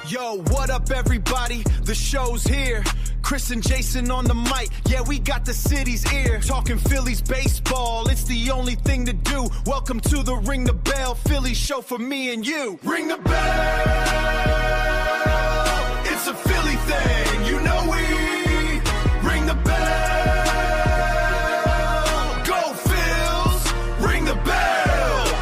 Yo, what up, everybody? The show's here. Chris and Jason on the mic. Yeah, we got the city's ear. Talking Phillies baseball. It's the only thing to do. Welcome to the Ring the Bell Phillies show for me and you. Ring the bell. It's a Philly thing. You know we ring the bell. Go Phils. Ring the bell.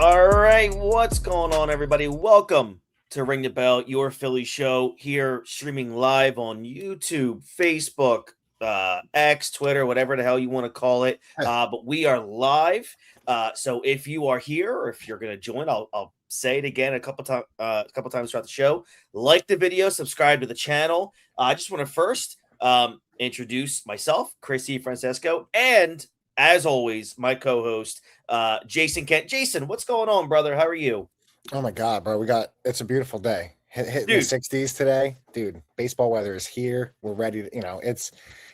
All right, what's going on, everybody? Welcome to Ring the Bell, your Philly show, here streaming live on YouTube, Facebook, X, Twitter, whatever the hell you want to call it. But we are live. So if you are here or if you're going to join, I'll say it again a couple times throughout the show. Like the video, subscribe to the channel. I just want to first introduce myself, Chris E. Francesco, and as always, my co-host, Jason Kent. Jason, what's going on, brother? How are you? Oh my God, bro. It's a beautiful day. Hitting the 60s today. Dude, baseball weather is here. We're ready to,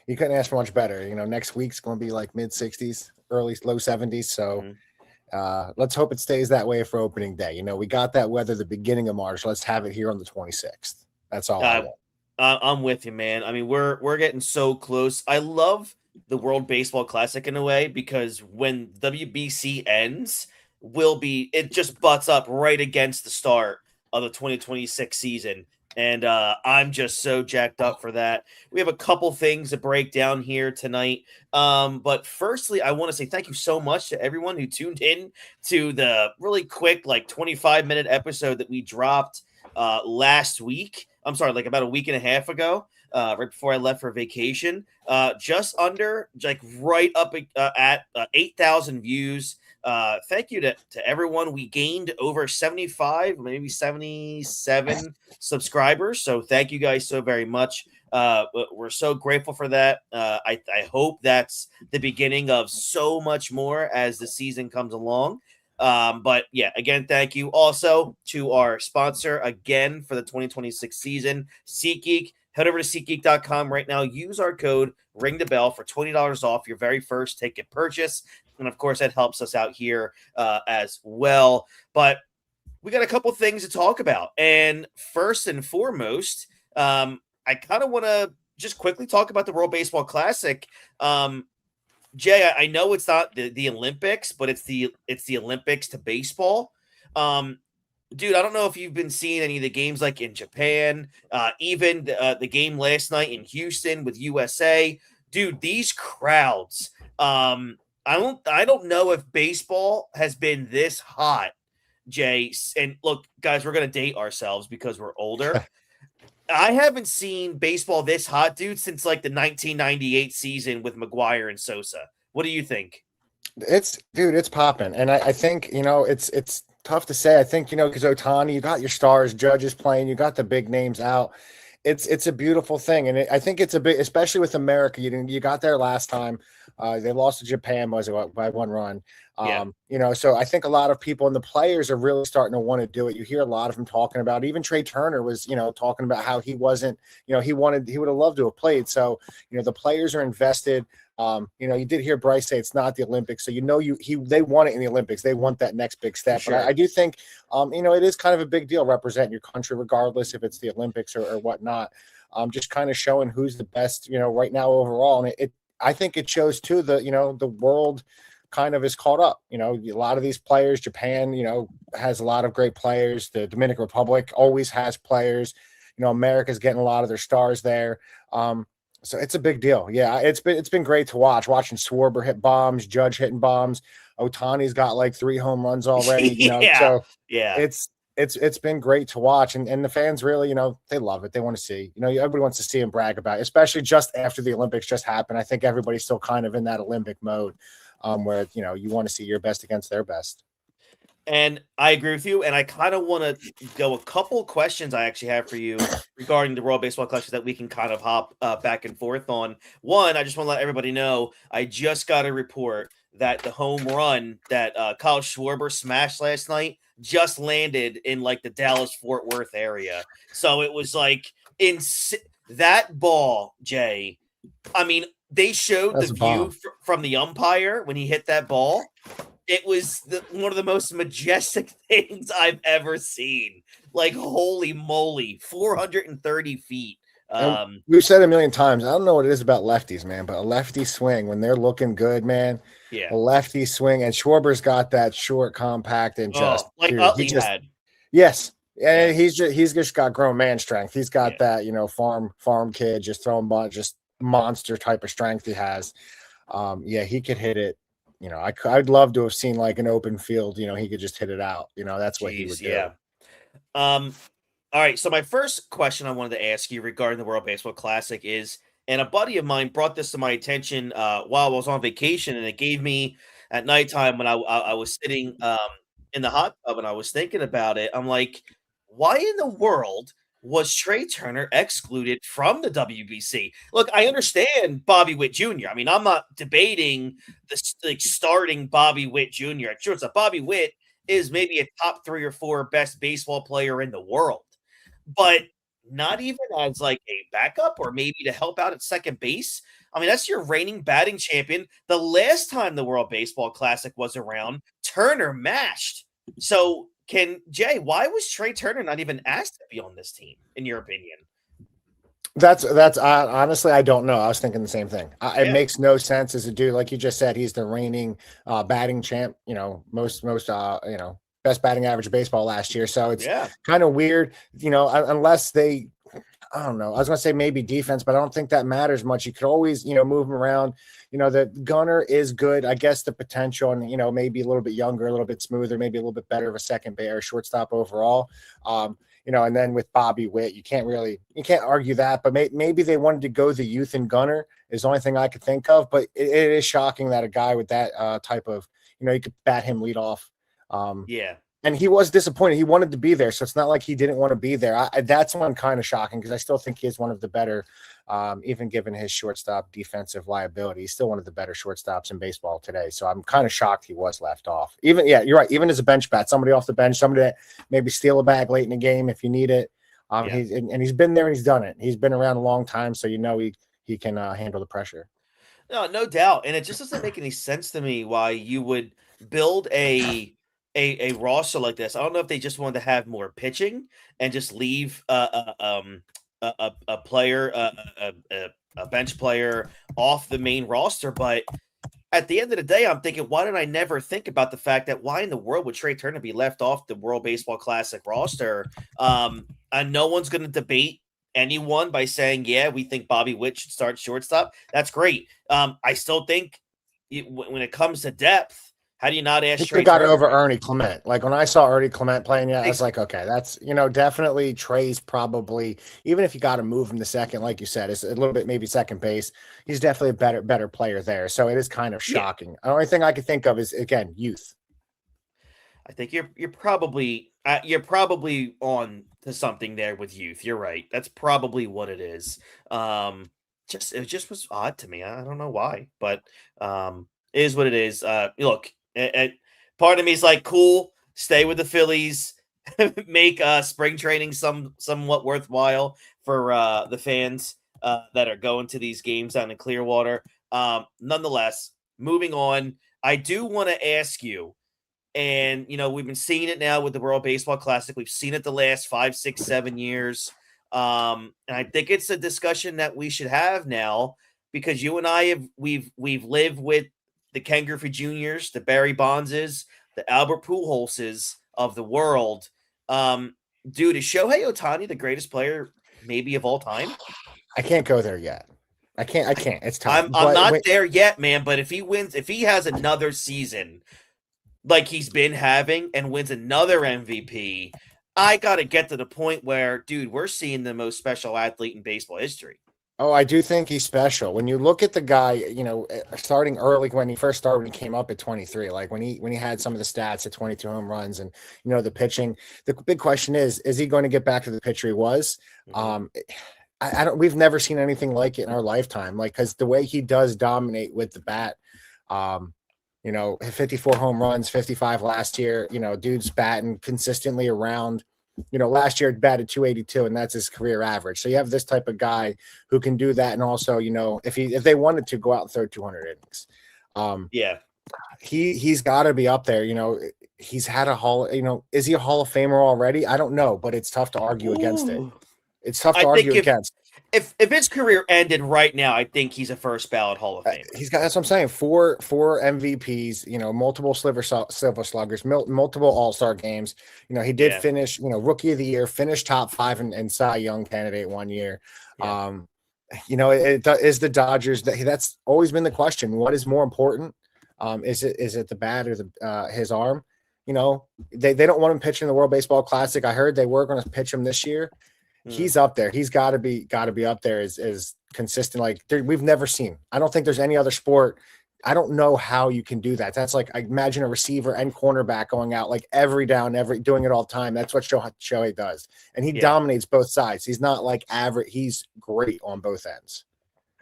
you couldn't ask for much better. Next week's going to be like mid 60s, low 70s. So let's hope it stays that way for opening day. We got that weather the beginning of March. Let's have it here on the 26th. That's all I want. I'm with you, man. I mean, we're getting so close. I love the World Baseball Classic in a way because when WBC ends, it just butts up right against the start of the 2026 season. And I'm just so jacked up for that. We have a couple things to break down here tonight. But firstly, I want to say thank you so much to everyone who tuned in to the really quick, 25-minute episode that we dropped last week. I'm sorry, about a week and a half ago, right before I left for vacation. Just under, right up at 8,000 views. Thank you to everyone. We gained over 75, maybe 77 subscribers. So thank you guys so very much. We're so grateful for that. I hope that's the beginning of so much more as the season comes along. But yeah, again, thank you also to our sponsor again for the 2026 season, SeatGeek. Head over to SeatGeek.com right now. Use our code Ring the Bell for $20 off your very first ticket purchase. And of course, that helps us out here as well. But we got a couple things to talk about. And first and foremost, I kind of want to just quickly talk about the World Baseball Classic. Jay, I know it's not the Olympics, but it's the Olympics to baseball. Dude, I don't know if you've been seeing any of the games in Japan, even the game last night in Houston with USA. Dude, these crowds. I don't know if baseball has been this hot, Jay. And look, guys, we're gonna date ourselves because we're older. I haven't seen baseball this hot, dude, since the 1998 season with McGuire and Sosa. What do you think? It's popping. And I think, it's tough to say. I think, because Ohtani, you got your stars, Judges playing, you got the big names out. It's a beautiful thing. And I think it's a big, especially with America, you got there last time. They lost to Japan, by one run. So I think a lot of people and the players are really starting to want to do it. You hear a lot of them talking about, even Trea Turner was, talking about how he wasn't, he would have loved to have played. So, the players are invested. You did hear Bryce say it's not the Olympics. So, they want it in the Olympics. They want that next big step. Sure. But I do think, it is kind of a big deal representing your country, regardless if it's the Olympics or whatnot. Just kind of showing who's the best, right now overall. And I think it shows too, the world kind of is caught up. A lot of these players, Japan, has a lot of great players. The Dominican Republic always has players. America's getting a lot of their stars there. So it's a big deal. Yeah, it's been great to watching Schwarber hit bombs, Judge hitting bombs. Ohtani's got 3 home runs already. So it's been great to watch, and the fans really, they love it. They want to see, everybody wants to see him brag about it, especially just after the Olympics just happened. I think everybody's still kind of in that Olympic mode, where you want to see your best against their best. And I agree with you. And I kind of want to go a couple questions I actually have for you regarding the World Baseball Classic that we can kind of hop back and forth on. One, I just want to let everybody know, I just got a report that the home run that Kyle Schwarber smashed last night just landed in the Dallas-Fort Worth area. So it was in that ball, Jay. I mean, they showed the view from the umpire when he hit that ball. It was one of the most majestic things I've ever seen. Like, holy moly, 430 feet. And we've said a million times, I don't know what it is about lefties, man, but a lefty swing when they're looking good, man. Yeah. A lefty swing, and Schwarber's got that short, compact, and just like dude, Utley had. Yes. And Yeah. he's just got grown man strength. He's got Yeah. that, farm kid, just throwing just monster type of strength he has. Yeah, he could hit it. I'd love to have seen like an open field, he could just hit it out. That's what he would do. Yeah. All right. So my first question I wanted to ask you regarding the World Baseball Classic is, and a buddy of mine brought this to my attention while I was on vacation, and it gave me at nighttime when I was sitting in the hot tub and I was thinking about it. I'm like, why in the world was Trea Turner excluded from the WBC? Look, I understand Bobby Witt Jr. I mean, I'm not debating starting Bobby Witt Jr. at shortstop. Bobby Witt is maybe a top 3 or 4 best baseball player in the world, but not even as like a backup or maybe to help out at second base. I mean, that's your reigning batting champion. The last time the World Baseball Classic was around, Turner mashed. So, why was Trea Turner not even asked to be on this team, in your opinion? That's honestly, I don't know. I was thinking the same thing. It makes no sense as a dude, like you just said. He's the reigning batting champ. Most best batting average of baseball last year. So it's kind of weird. Unless they, I don't know. I was going to say maybe defense, but I don't think that matters much. You could always, move him around. The gunner is good. I guess the potential and, maybe a little bit younger, a little bit smoother, maybe a little bit better of a second base or shortstop overall. And then with Bobby Witt, you can't argue that, but maybe they wanted to go the youth and gunner is the only thing I could think of, but it is shocking that a guy with that type of, you could bat him lead off. And he was disappointed. He wanted to be there, so it's not like he didn't want to be there. That's one kind of shocking because I still think he is one of the better, even given his shortstop defensive liability, he's still one of the better shortstops in baseball today. So I'm kind of shocked he was left off. Even, you're right. Even as a bench bat, somebody off the bench, somebody that maybe steal a bag late in the game if you need it. He's been there and he's done it. He's been around a long time, so he can handle the pressure. No doubt, and it just doesn't make any sense to me why you would build a roster like this. I don't know if they just wanted to have more pitching and just leave a player, a bench player off the main roster. But at the end of the day, I'm thinking, why did I never think about the fact that why in the world would Trea Turner be left off the World Baseball Classic roster? And no one's going to debate anyone by saying, yeah, we think Bobby Witt should start shortstop. That's great. I still think when it comes to depth, how do you not ask Trea got Turner? Over Ernie Clement. Like when I saw Ernie Clement playing, I was like, okay, that's, definitely Trea's probably, even if you got to move him to second, like you said, it's a little bit maybe second base. He's definitely a better player there. So it is kind of shocking. The only thing I could think of is, again, youth. I think you're probably on to something there with youth. You're right. That's probably what it is. It just was odd to me. I don't know why, but it is what it is. Look. Part of me is like, cool, stay with the Phillies, make spring training somewhat worthwhile for the fans that are going to these games down in Clearwater. Nonetheless, moving on, I do want to ask you, and we've been seeing it now with the World Baseball Classic. We've seen it the last 5, 6, 7 years. And I think it's a discussion that we should have now because you and I we've lived with the Ken Griffey Jr.'s, the Barry Bondses, the Albert Pujols of the world. Dude, is Shohei Ohtani the greatest player maybe of all time? I can't go there yet. I can't. It's tough. I'm not there yet, man. But if he has another season like he's been having and wins another MVP, I got to get to the point where, dude, we're seeing the most special athlete in baseball history. Oh, I do think he's special. When you look at the guy, starting early when he first started, when he came up at 23, like when he had some of the stats at 22 home runs and, the pitching, the big question is he going to get back to the pitcher he was? Mm-hmm. We've never seen anything like it in our lifetime. Like, cause the way he does dominate with the bat, 54 home runs, 55 last year, dude's batting consistently around. Last year it batted 282 and that's his career average. So you have this type of guy who can do that. And also, if they wanted to go out and throw 200 innings. He's got to be up there. He's had a hall. Is he a Hall of Famer already? I don't know, but it's tough to argue against it. Ooh. It's tough I to think argue against. if his career ended right now, I think he's a first ballot Hall of Famer. He's got, that's what I'm saying. Four MVPs, multiple silver sluggers, multiple All-Star games. He did finish, Rookie of the Year, finished top 5 and Cy Young candidate one year. Yeah. It is the Dodgers. That's always been the question. What is more important? Is it the bat or his arm? They don't want him pitching the World Baseball Classic. I heard they were going to pitch him this year. He's up there. He's got to be up there as consistent. Like we've never seen. I don't think there's any other sport. I don't know how you can do that. That's like, I imagine a receiver and cornerback going out like every down, doing it all the time. That's what Shohei does. And he dominates both sides. He's not like average. He's great on both ends.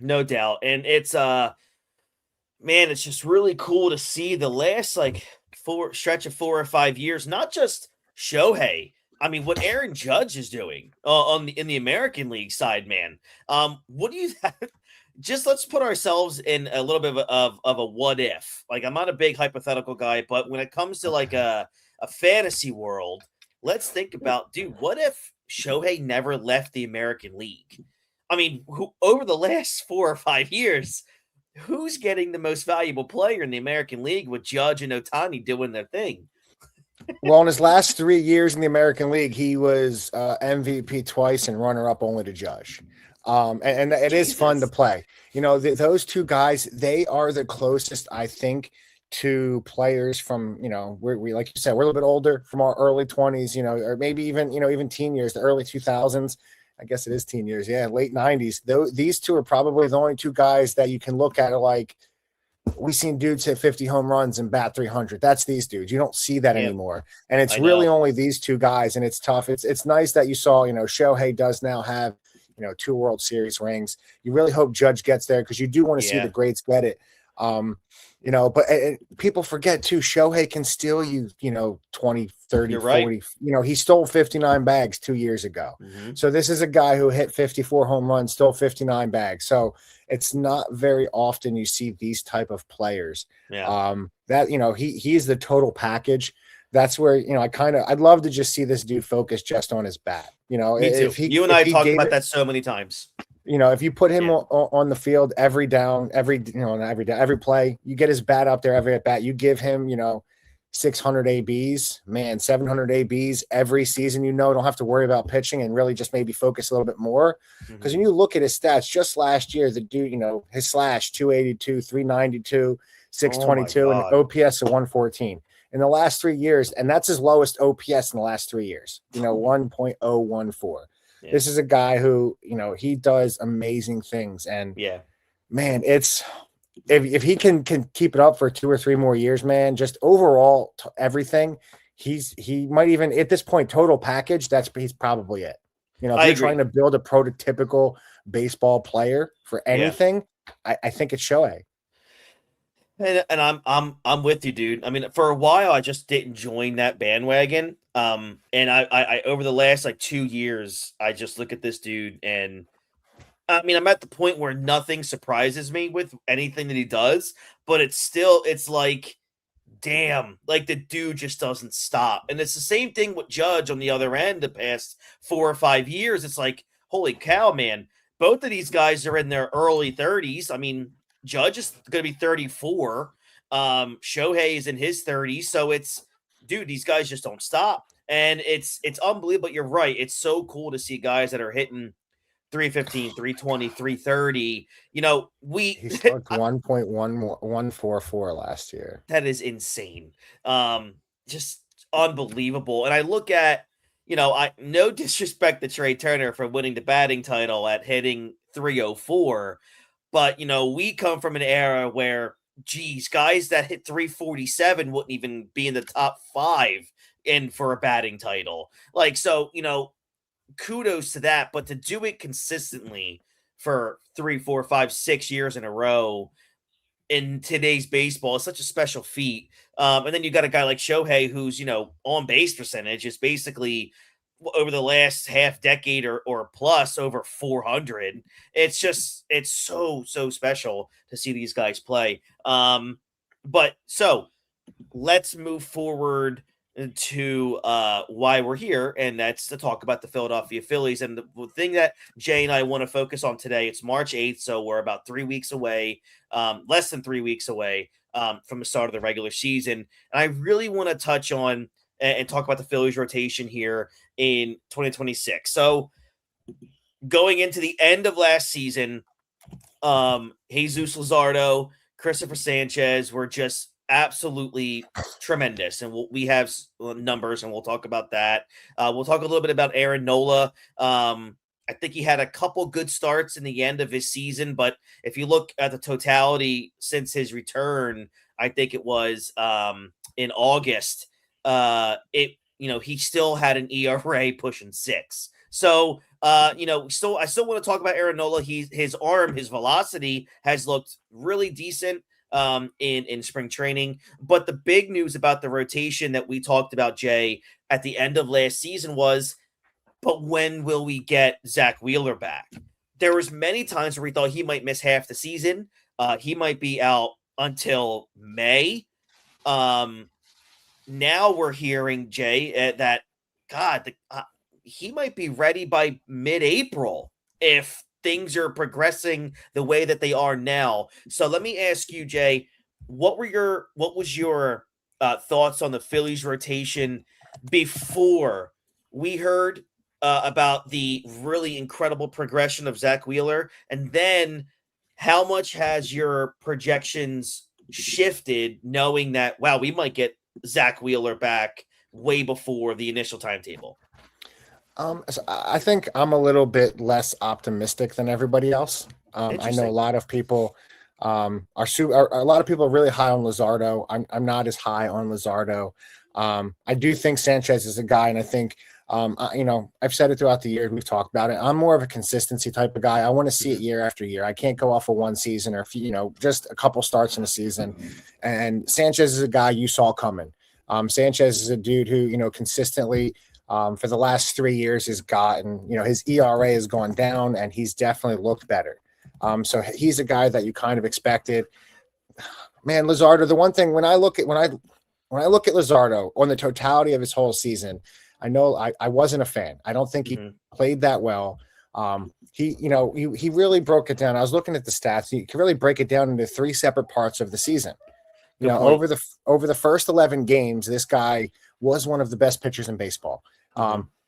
No doubt. And it's, man, it's just really cool to see the last stretch of 4 or 5 years, not just Shohei. I mean, what Aaron Judge is doing in the American League side, man. What do you just let's put ourselves in a little bit of a what if. Like, I'm not a big hypothetical guy, but when it comes to like a fantasy world, let's think about, dude, what if Shohei never left the American League? I mean, over the last 4 or 5 years, who's getting the most valuable player in the American League with Judge and Ohtani doing their thing? Well, in his last 3 years in the American League, he was MVP twice and runner-up only to Judge. And it is fun to play. Those two guys, they are the closest, I think, to players from, we like you said, we're a little bit older, from our early 20s, or maybe even teen years, the early 2000s. I guess it is teen years. Yeah, late 90s. These two are probably the only two guys that you can look at like, we've seen dudes hit 50 home runs and bat 300. That's these dudes. You don't see that anymore. And it's really only these two guys, and it's tough. It's nice that you saw, Shohei does now have, 2 World Series rings. You really hope Judge gets there because you do want to see the greats get it. But people forget too, Shohei can steal you, 20, 30, You're 40. Right. He stole 59 bags 2 years ago. Mm-hmm. So this is a guy who hit 54 home runs, stole 59 bags. So it's not very often you see these type of players. Yeah. He's the total package. That's where, I'd love to just see this dude focus just on his bat. Me too. You and I talked about that so many times. If you put him on the field every down, every play, you get his bat up there every at bat. You give him, 600 ABs, man, 700 ABs every season. Don't have to worry about pitching and really just maybe focus a little bit more. Because when you look at his stats, just last year, the dude, his slash 282, 392, 622, and OPS of 114 in the last 3 years, and that's his lowest OPS in the last 3 years. 1.014. Yeah. This is a guy who, he does amazing things. And man, it's if he can keep it up for 2 or 3 more years, man, just overall everything, he might even at this point, total package, he's probably it. If you're trying to build a prototypical baseball player for anything, I think it's Shohei. And I'm with you, dude. I mean, for a while, I just didn't join that bandwagon. And I over the last 2 years, I just look at this dude, and I mean, I'm at the point where nothing surprises me with anything that he does, but it's like, damn, like the dude just doesn't stop. And it's the same thing with Judge on the other end the past 4 or 5 years. It's like, holy cow, man. Both of these guys are in their early 30s. I mean, Judge is going to be 34. Shohei is in his 30s. So it's, dude, these guys just don't stop. And it's unbelievable. But you're right. It's so cool to see guys that are hitting 315, 320, 330. He struck 1.144 last year. That is insane. Just unbelievable. And I look at, I no disrespect to Trea Turner for winning the batting title at hitting 304. But, we come from an era where, geez, guys that hit 347 wouldn't even be in the top 5 for a batting title. So, kudos to that. But to do it consistently for 3, 4, 5, 6 years in a row in today's baseball is such a special feat. And then you got a guy like Shohei who's, on base percentage is basically over the last half decade or plus over 400. It's so special to see these guys play. But so let's move forward to why we're here, and that's to talk about the Philadelphia Phillies. And the thing that Jay and I want to focus on today, it's March 8th, so we're about 3 weeks away, less than 3 weeks away from the start of the regular season. And I really want to touch on and talk about the Phillies rotation here in 2026. So going into the end of last season, Jesus Luzardo, Christopher Sanchez were just absolutely tremendous. And we have numbers, and we'll talk about that. We'll talk a little bit about Aaron Nola. I think he had a couple good starts in the end of his season, but if you look at the totality since his return, I think it was in August, he still had an ERA pushing 6. So, I still want to talk about Aaron Nola. His arm, his velocity has looked really decent in spring training. But the big news about the rotation that we talked about, Jay, at the end of last season was, but when will we get Zach Wheeler back? There was many times where we thought he might miss half the season. He might be out until May. Now we're hearing, Jay, that he might be ready by mid-April if things are progressing the way that they are now. So let me ask you, Jay, what was your thoughts on the Phillies rotation before we heard about the really incredible progression of Zach Wheeler? And then how much has your projections shifted knowing that, wow, we might get Zach Wheeler back way before the initial timetable? So I think I'm a little bit less optimistic than everybody else. I know a lot of people a lot of people are really high on Luzardo. I'm not as high on Luzardo. I do think Sanchez is a guy, and I think I've said it throughout the year. We've talked about it. I'm more of a consistency type of guy. I want to see it year after year. I can't go off of one season or just a couple starts in a season. And Sanchez is a guy you saw coming. Sanchez is a dude who consistently. For the last 3 years has gotten, his ERA has gone down and he's definitely looked better. So he's a guy that you kind of expected. Man, Luzardo, the one thing when I look at Luzardo on the totality of his whole season, I know I wasn't a fan. I don't think he played that well. He really broke it down. I was looking at the stats. You can really break it down into 3 separate parts of the season. Over the first 11 games, this guy was one of the best pitchers in baseball.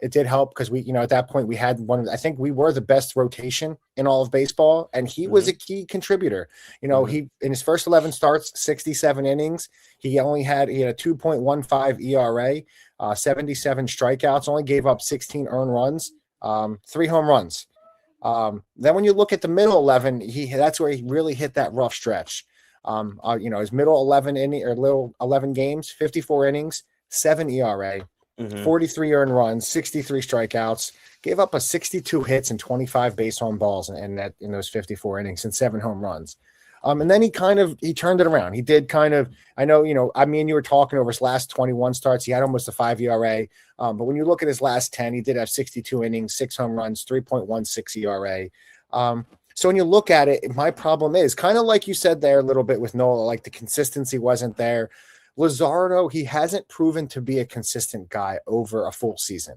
It did help because we, at that point we had I think we were the best rotation in all of baseball, and he was a key contributor. He in his first 11 starts, 67 innings, he had a 2.15 ERA, 77 strikeouts, only gave up 16 earned runs, 3 home runs. Then when you look at the middle 11, that's where he really hit that rough stretch. His middle 11 games, 54 innings, 7 ERA, 43 earned runs, 63 strikeouts, gave up 62 hits and 25 base home balls in those 54 innings and 7 home runs. And then he turned it around. He did I know, you were talking over his last 21 starts. He had almost a 5 ERA. But when you look at his last 10, he did have 62 innings, 6 home runs, 3.16 ERA. So when you look at it, my problem is kind of like you said there a little bit with Nola, like the consistency wasn't there. Luzardo, he hasn't proven to be a consistent guy over a full season.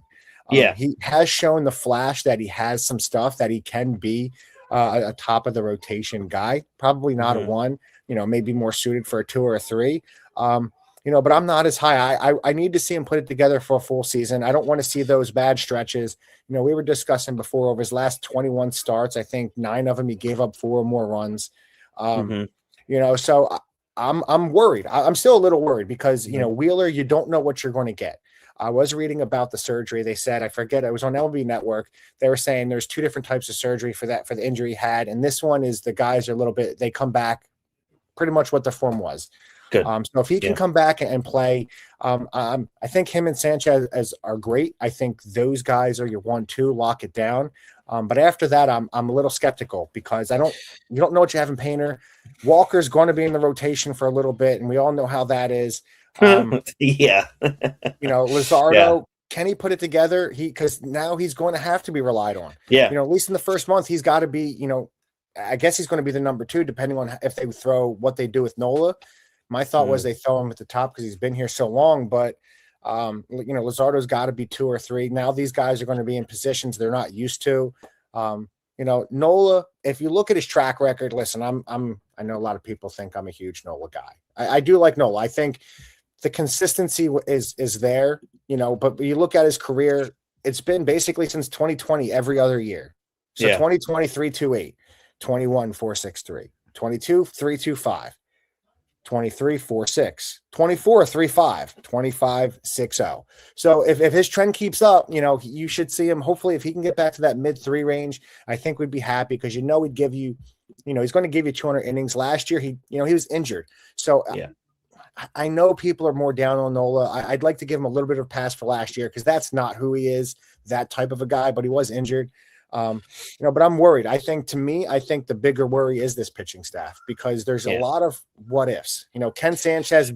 He has shown the flash that he has some stuff that he can be a top of the rotation guy, probably not a 1, maybe more suited for a 2 or a 3. But I'm not as high. I need to see him put it together for a full season. I don't want to see those bad stretches. We were discussing before over his last 21 starts, I think 9 of them he gave up 4 or more runs. So I'm worried. I'm still a little worried because, Wheeler, you don't know what you're going to get. I was reading about the surgery. They said, I forget, it was on LB Network. They were saying there's 2 different types of surgery for the injury he had. And this one is the guys are they come back pretty much what the form was. Good. So if he can come back and play, I think him and Sanchez are great. I think those guys are your 1-2, lock it down. But after that, I'm a little skeptical because you don't know what you have in Painter. Walker's going to be in the rotation for a little bit, and we all know how that is. Luzardo, can he put it together? Because now he's going to have to be relied on. Yeah. At least in the first month, he's got to be, I guess he's going to be the number 2, depending on if they throw what they do with Nola. My thought was they throw him at the top because he's been here so long, but Luzardo's got to be 2 or 3. Now these guys are going to be in positions they're not used to. Nola, if you look at his track record, listen, I know a lot of people think I'm a huge Nola guy. I do like Nola. I think the consistency is there, but you look at his career, it's been basically since 2020 every other year. So 2020 3.28, 21 4.63, 22 3.25, 23 4.6, 24 3.5, 25 6.0. So if his trend keeps up, you should see him. Hopefully, if he can get back to that mid-3 range, I think we'd be happy because he'd give you, he's going to give you 200 innings. Last year, he was injured. So I know people are more down on Nola. I'd like to give him a little bit of a pass for last year because that's not who he is, that type of a guy, but he was injured. But I'm worried. I think the bigger worry is this pitching staff because there's a lot of what ifs. Ken Sanchez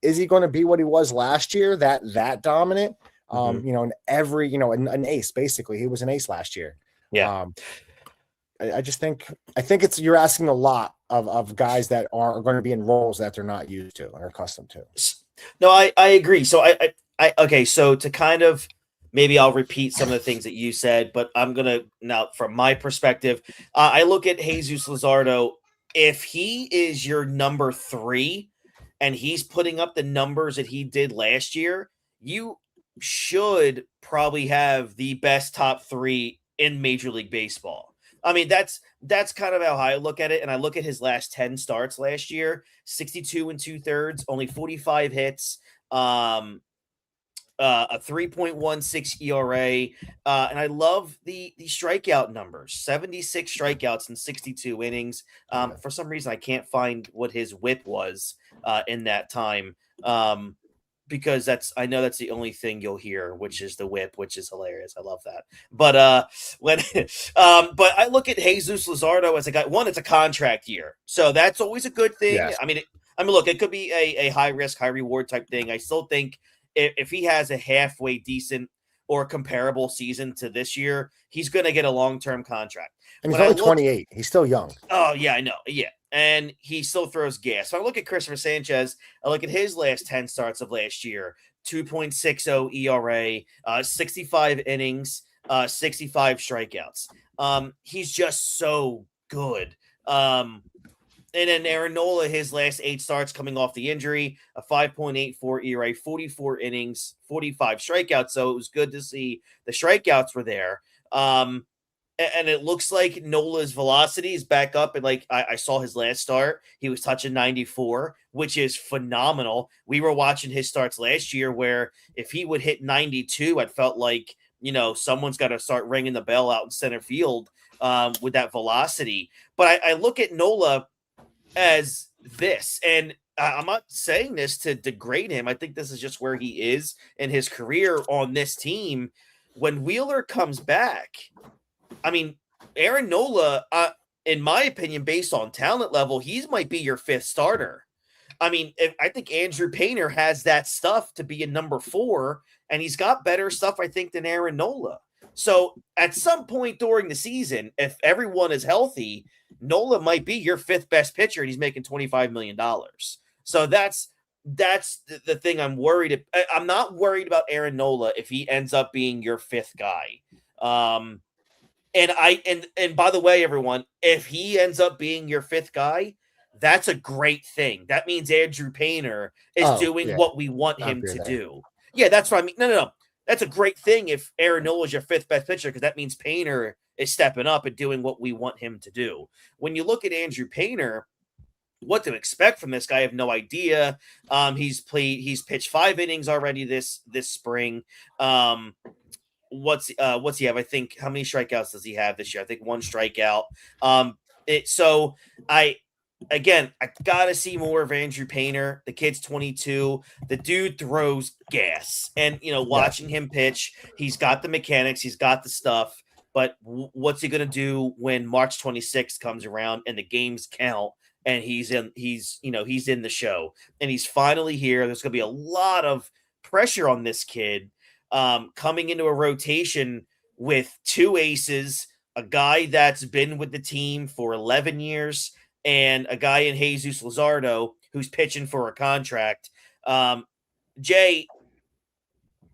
is he going to be what he was last year? That dominant? In every, an ace, basically. He was an ace last year. Yeah. I think you're asking a lot of guys that are going to be in roles that they're not used to or accustomed to. No, I agree. So okay. So to kind of, maybe I'll repeat some of the things that you said, but I'm going to now, from my perspective, I look at Jesus Luzardo. If he is your number 3 and he's putting up the numbers that he did last year, you should probably have the best top 3 in Major League Baseball. I mean, that's kind of how I look at it. And I look at his last 10 starts last year, 62 2/3, only 45 hits, a 3.16 ERA, and I love the strikeout numbers. 76 strikeouts in 62 innings. For some reason, I can't find what his WHIP was in that time, because I know that's the only thing you'll hear, which is the WHIP, which is hilarious. I love that. But but I look at Jesus Luzardo as a guy. One, it's a contract year, so that's always a good thing. Yes. I mean, look, it could be a high risk, high reward type thing. I still think if he has a halfway decent or comparable season to this year, he's going to get a long-term contract. And he's only 28. He's still young. Oh, yeah, I know. Yeah. And he still throws gas. So I look at Christopher Sanchez. I look at his last 10 starts of last year, 2.60 ERA, 65 innings, 65 strikeouts. He's just so good. And then Aaron Nola, his last 8 starts coming off the injury, a 5.84 ERA, 44 innings, 45 strikeouts. So it was good to see the strikeouts were there. And it looks like Nola's velocity is back up. And I saw his last start, he was touching 94, which is phenomenal. We were watching his starts last year where if he would hit 92, I felt like, someone's got to start ringing the bell out in center field with that velocity. But I look at Nola as this, and I'm not saying this to degrade him. I think this is just where he is in his career on this team. When Wheeler comes back, I mean, Aaron Nola, in my opinion, based on talent level, he might be your 5th starter. I mean, I think Andrew Painter has that stuff to be a number 4, and he's got better stuff, I think, than Aaron Nola. So at some point during the season, if everyone is healthy, Nola might be your 5th best pitcher, and he's making $25 million. So that's the thing I'm worried. I'm not worried about Aaron Nola if he ends up being your 5th guy. And by the way, everyone, if he ends up being your 5th guy, that's a great thing. That means Andrew Painter is doing what we want him to do. Yeah, that's what I mean. No. That's a great thing if Aaron Nola is your 5th best pitcher, because that means Painter is stepping up and doing what we want him to do. When you look at Andrew Painter, what to expect from this guy, I have no idea. He's pitched 5 innings already this spring. What's he have? I think, how many strikeouts does he have this year? I think 1 strikeout. Again, I got to see more of Andrew Painter. The kid's 22. The dude throws gas. And, watching him pitch, he's got the mechanics. He's got the stuff. But what's he going to do when March 26th comes around and the games count and he's in the show and he's finally here? There's going to be a lot of pressure on this kid coming into a rotation with 2 aces, a guy that's been with the team for 11 years, and a guy in Jesus Luzardo who's pitching for a contract. Jay,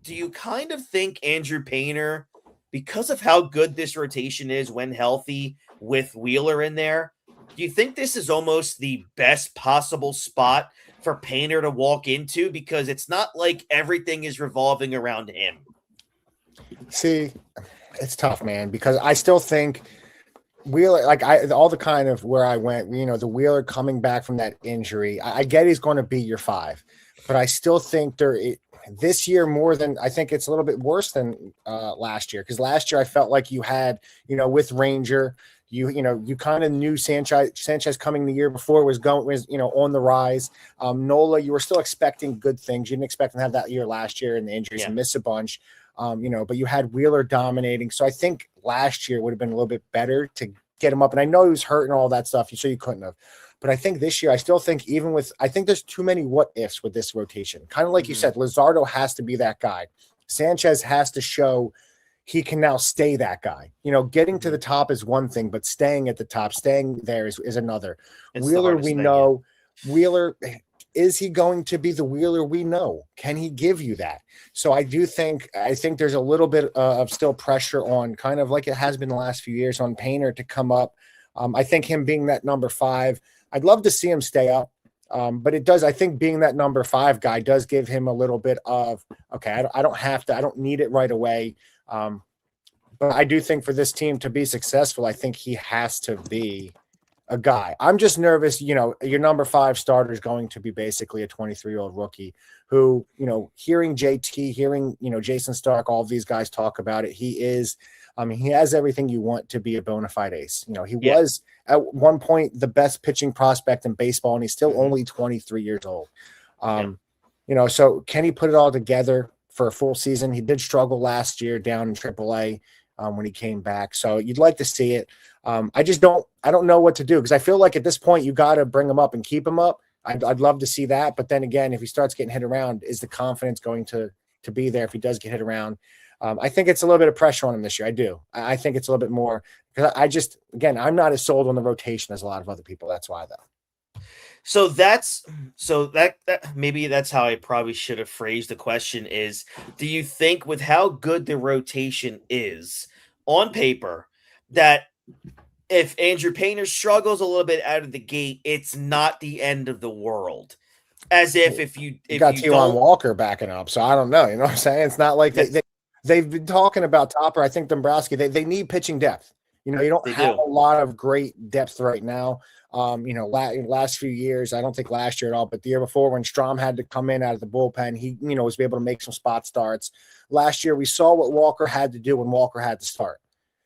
do you kind of think Andrew Painter, because of how good this rotation is when healthy with Wheeler in there, do you think this is almost the best possible spot for Painter to walk into? Because it's not like everything is revolving around him. See, it's tough, man, because I still think Wheeler, all the kind of where I went, the Wheeler coming back from that injury, I get he's going to be your 5, but I still think this year more than I think it's a little bit worse than last year, because last year I felt like you had, with Ranger, you kind of knew Sanchez coming the year before was on the rise. Nola, you were still expecting good things. You didn't expect him to have that year last year and the injuries and miss a bunch. But you had Wheeler dominating. So I think last year would have been a little bit better to get him up. And I know he was hurt and all that stuff, so you couldn't have. But I think this year, I still think I think there's too many what ifs with this rotation. Kind of like you said, Luzardo has to be that guy. Sanchez has to show he can now stay that guy. Getting to the top is one thing, but staying at the top, staying there is another. It's Wheeler, we know. Wheeler, is he going to be the Wheeler we know? Can he give you that? So I think there's a little bit of still pressure on, kind of like it has been the last few years, on Painter to come up. I think him being that number 5, I'd love to see him stay up. But it does, I think being that number 5 guy does give him a little bit of, okay, I don't need it right away. But I do think for this team to be successful, I think he has to be a guy. I'm just nervous. Your number 5 starter is going to be basically a 23-year-old rookie who, hearing JT, hearing, Jason Stark, all of these guys talk about it. He has everything you want to be a bona fide ace. He was at one point the best pitching prospect in baseball, and he's still only 23 years old. So can he put it all together for a full season? He did struggle last year down in AAA when he came back. So you'd like to see it. I don't know what to do, because I feel like at this point you got to bring him up and keep him up. I'd love to see that. But then again, if he starts getting hit around, is the confidence going to be there if he does get hit around? I think it's a little bit of pressure on him this year. I do. I think it's a little bit more, because I'm not as sold on the rotation as a lot of other people. That's why, though. So that maybe that's how I probably should have phrased the question is, do you think with how good the rotation is on paper that if Andrew Painter struggles a little bit out of the gate, it's not the end of the world? As if you got T1 Walker backing up. So I don't know. You know what I'm saying? It's not like they've been talking about Topper. I think Dombrowski, they need pitching depth. You don't have a lot of great depth right now. Last few years, I don't think last year at all, but the year before when Strom had to come in out of the bullpen, he, was able to make some spot starts. Last year, we saw what Walker had to do when Walker had to start.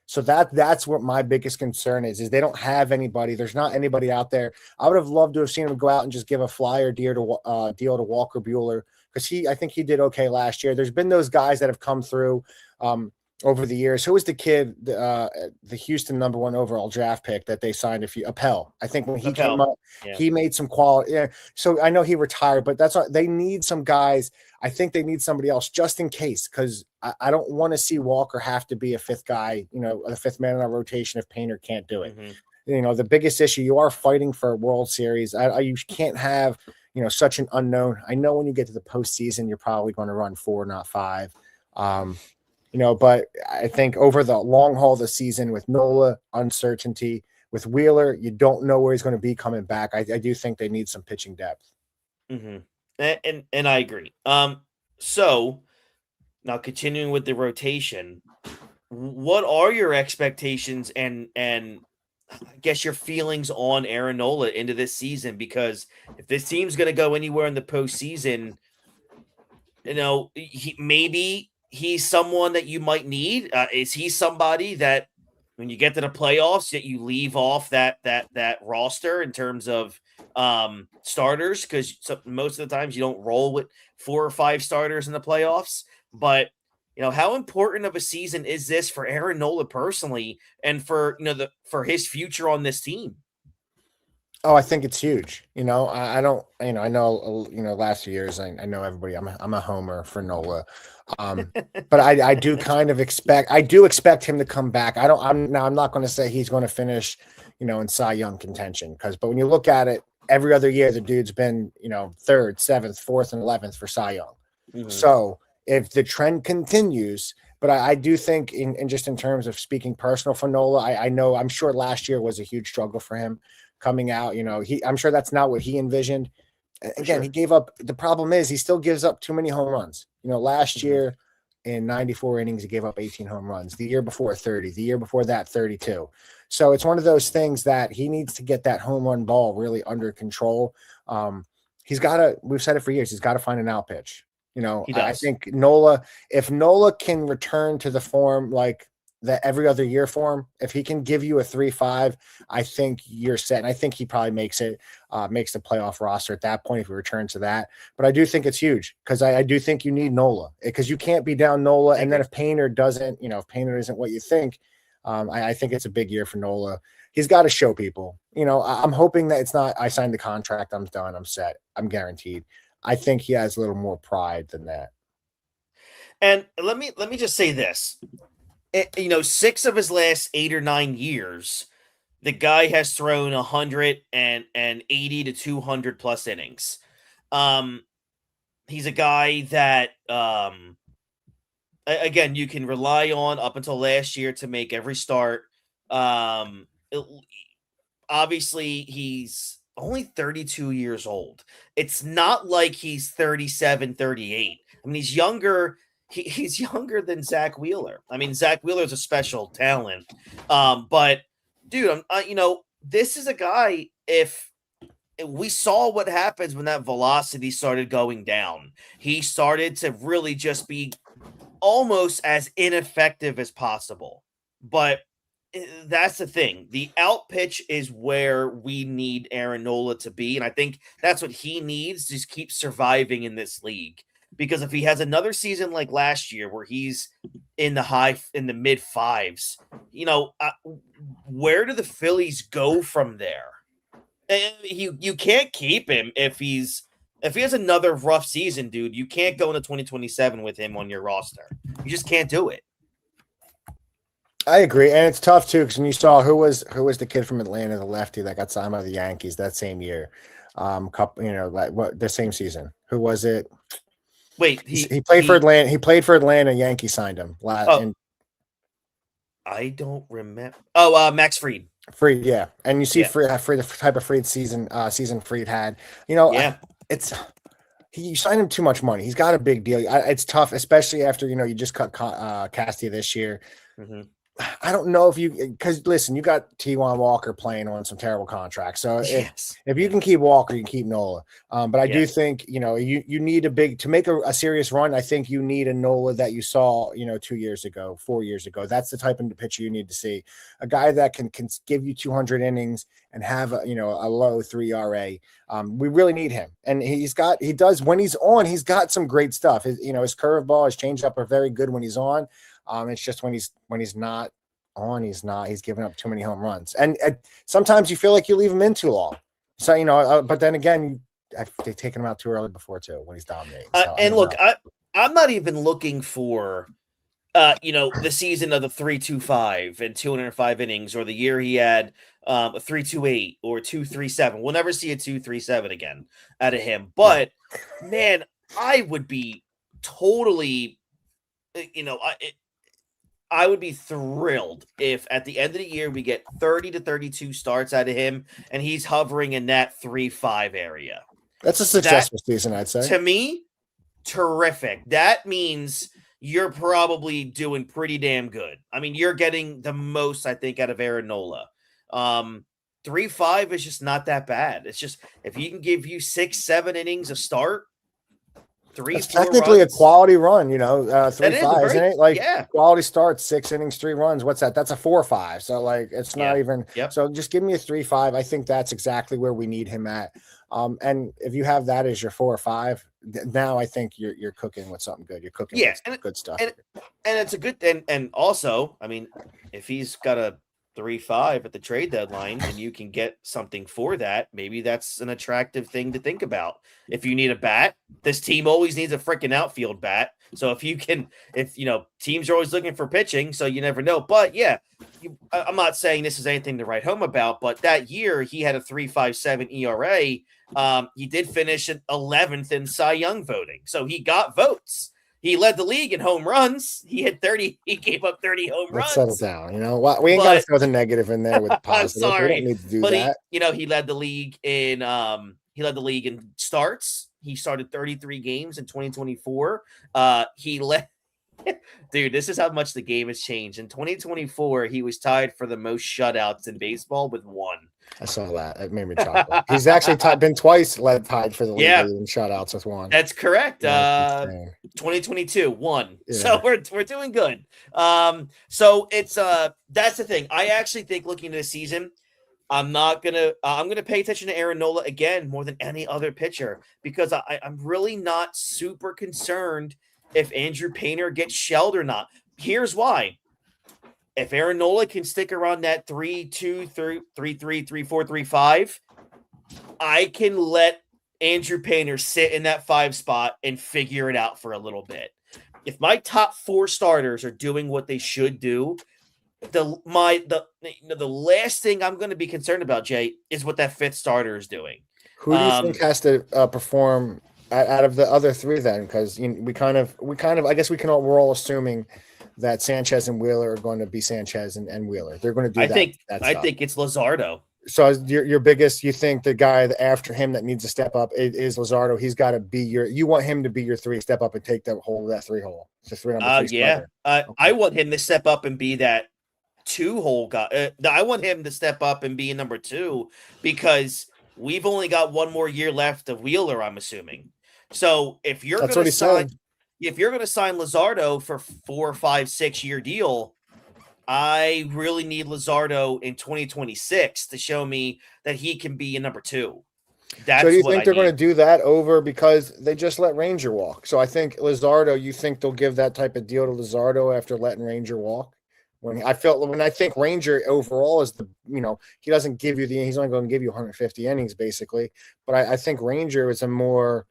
So that's what my biggest concern is they don't have anybody. There's not anybody out there. I would have loved to have seen him go out and just give a flyer deal to Walker Buehler, because I think he did okay last year. There's been those guys that have come through over the years. Who was the kid, the Houston number 1 overall draft pick that they signed Appel? I think when he came up, he made some quality. Yeah. So I know he retired, but that's what they need, some guys. I think they need somebody else just in case, because I don't want to see Walker have to be a 5th guy, a 5th man in our rotation if Painter can't do it. Mm-hmm. The biggest issue, you are fighting for a World Series. You can't have, such an unknown. I know when you get to the postseason, you're probably going to run 4, not 5. But I think over the long haul of the season with Nola, uncertainty, with Wheeler, you don't know where he's going to be coming back. I do think they need some pitching depth. Mm-hmm. And I agree. So now continuing with the rotation, what are your expectations and I guess your feelings on Aaron Nola into this season? Because if this team's going to go anywhere in the postseason, he's someone that you might need. Is he somebody that when you get to the playoffs that you leave off that roster in terms of starters? Because most of the times you don't roll with 4 or 5 starters in the playoffs. But how important of a season is this for Aaron Nola personally, and for for his future on this team? Oh, I think it's huge. I don't. I know. Last few years, I know everybody. I'm a homer for Nola, but I do kind of expect. I do expect him to come back. I'm not going to say he's going to finish, in Cy Young contention, but when you look at it, every other year the dude's been, you know, 3rd, 7th, 4th, and 11th for Cy Young. Mhm. So if the trend continues, but I do think in just in terms of speaking personal for Nola, I'm sure last year was a huge struggle for him coming out. You know, I'm sure that's not what he envisioned. Again, he gave up. The problem is he still gives up too many home runs. You know, last year in 94 innings, he gave up 18 home runs. The year before, 30. The year before that, 32. So it's one of those things that he needs to get that home run ball really under control. He's got to, we've said it for years, he's got to find an out pitch. You know, I think Nola, if Nola can return to the form like the every other year form, if he can give you a 3.5, I think you're set. And I think he probably makes the playoff roster at that point if he returns to that. But I do think it's huge because I do think you need Nola because you can't be down Nola. And then if Painter doesn't, you know, if Painter isn't what you think, I think it's a big year for Nola. He's got to show people, you know, I'm hoping that it's not, I signed the contract, I'm done, I'm set, I'm guaranteed. I think he has a little more pride than that. And let me just say this. You know, 6 of his last 8 or 9 years, the guy has thrown 180 to 200 plus innings. He's a guy that, again, you can rely on up until last year to make every start. Obviously, he's only 32 years old. It's not like he's 37, 38. I mean, he's younger. He's younger than Zach Wheeler. I mean, Zach Wheeler's a special talent. But dude, you know, this is a guy, if we saw what happens when that velocity started going down, he started to really just be almost as ineffective as possible. But that's the thing. The out pitch is where we need Aaron Nola to be. And I think that's what he needs to just keep surviving in this league. Because if he has another season like last year where he's in the mid 5s, you know, where do the Phillies go from there? You can't keep him if he has another rough season, dude. You can't go into 2027 with him on your roster. You just can't do it. I agree, and it's tough too because when you saw who was the kid from Atlanta, the lefty that got signed by the Yankees that same year, the same season. Who was it? Wait, he played for Atlanta. He played for Atlanta. Yankees signed him. I don't remember. Oh, Max Fried. Fried, yeah, and you see Fried, the type of Fried season Fried had. You know, you signed him too much money. He's got a big deal. It's tough, especially after you just cut Castillo this year. Mm-hmm. I don't know if because listen, you got T1 Walker playing on some terrible contracts. So if you can keep Walker, you can keep Nola. But I do think, you need to make a serious run. I think you need a Nola that you saw, 2 years ago, 4 years ago. That's the type of pitcher you need to see. A guy that can give you 200 innings and have a low 3 ERA. We really need him. And when he's on, he's got some great stuff. His curveball, his changeup are very good when he's on. It's just when he's not on, he's giving up too many home runs. And sometimes you feel like you leave him in too long. So, but then again, they've taken him out too early before too, when he's dominating. So, and look, I'm not even looking for, the season of the 3.25 and 205 innings, or the year he had a 3.28 or 2.37. We'll never see a 2.37 again out of him. But man, I would be totally, I would be thrilled if at the end of the year we get 30 to 32 starts out of him and he's hovering in that 3.5 area. That's a successful season, I'd say. To me, terrific. That means you're probably doing pretty damn good. I mean, you're getting the most, I think, out of Aaron Nola. 3.5 is just not that bad. It's just if he can give you 6-7 innings a start, it's technically runs. A quality run, 3.5, isn't it? Like quality starts, 6 innings, 3 runs. What's that? That's a 4.5. So it's not even. Yep. So just give me a 3.5. I think that's exactly where we need him at. And if you have that as your 4 or 5, now I think you're cooking with something good. You're cooking with good stuff. And it's a good and also, I mean, if he's got a 3.5 at the trade deadline and you can get something for that, maybe that's an attractive thing to think about. If you need a bat, this team always needs a freaking outfield bat. So if teams are always looking for pitching, so you never know. But I'm not saying this is anything to write home about, but that year he had a 3.57 ERA. He did finish at 11th in Cy Young voting, so he got votes. He led the league in home runs. He had 30. He gave up 30 home runs. Let's settle down. We ain't got to throw the negative in there with the positive. I'm sorry. We don't need to do that. He led the league in starts. He started 33 games in 2024. Dude, this is how much the game has changed. In 2024, he was tied for the most shutouts in baseball with 1. I saw that. It made me chuckle. He's actually been twice tied for the league in shutouts with 1. That's correct. 2022, 1. Yeah. So we're doing good. So it's that's the thing. I actually think looking at the season, I'm gonna pay attention to Aaron Nola again more than any other pitcher because I'm really not super concerned if Andrew Painter gets shelled or not. Here's why. If Aaron Nola can stick around that 3.2, 3.3, 3.4, 3.5, I can let Andrew Painter sit in that 5 spot and figure it out for a little bit. If my top 4 starters are doing what they should do, the last thing I'm going to be concerned about, Jay, is what that 5th starter is doing. Who do you think has to perform out of the other 3 then? Because we're all assuming that Sanchez and Wheeler are going to be Sanchez and Wheeler. They're going to do that. I think it's Luzardo. So your biggest, you think the guy after him that needs to step up is Luzardo. He's got to be you want him to be your 3, step up and take that hold of that 3 hole. It's a 3-number 3 yeah. Okay. I want him to step up and be that 2-hole guy. I want him to step up and be a number 2 because we've only got 1 more year left of Wheeler, I'm assuming. So if you're going to sign Luzardo for 4, 5, 6-year deal, I really need Luzardo in 2026 to show me that he can be a number 2. So do you think they're going to do that over because they just let Ranger walk? So I think Luzardo, you think they'll give that type of deal to Luzardo after letting Ranger walk? When I think Ranger overall is he doesn't give you he's only going to give you 150 innings basically, but I think Ranger is a more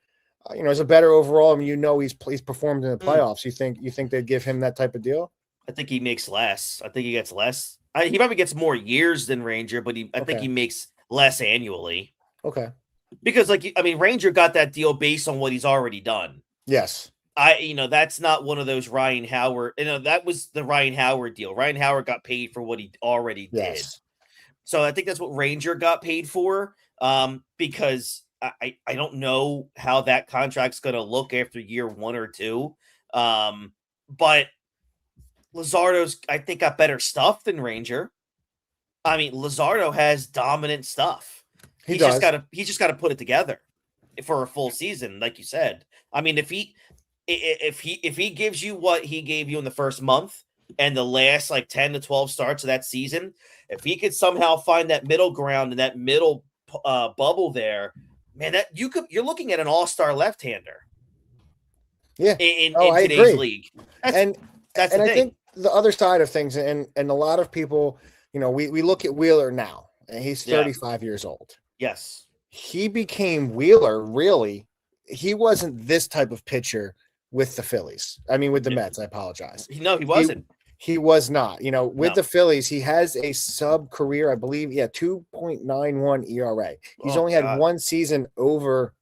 is a better overall. He's performed in the playoffs. You think they'd give him that type of deal? I think he makes less. I think he gets less. He probably gets more years than Ranger, but I think he makes less annually. Okay. Because Ranger got that deal based on what he's already done. Yes. That's not one of those Ryan Howard. That was the Ryan Howard deal. Ryan Howard got paid for what he already did. So I think that's what Ranger got paid for. Because I don't know how that contract's going to look after year 1 or 2. But Luzardo's, I think, got better stuff than Ranger. Luzardo has dominant stuff. He's just got to put it together for a full season, like you said. If he gives you what he gave you in the first month and the last 10 to 12 starts of that season, if he could somehow find that middle ground and that middle bubble there, man, you're looking at an all-star left-hander. Yeah, in today's league. That's the thing. I think the other side of things, and a lot of people, we look at Wheeler now, and he's 35 years old. Yes. He became Wheeler, really. He wasn't this type of pitcher with the Phillies. With the Mets, I apologize. No, he wasn't. He was not. With the Phillies, he has a sub-career, I believe, 2.91 ERA. He's only had 1 season over,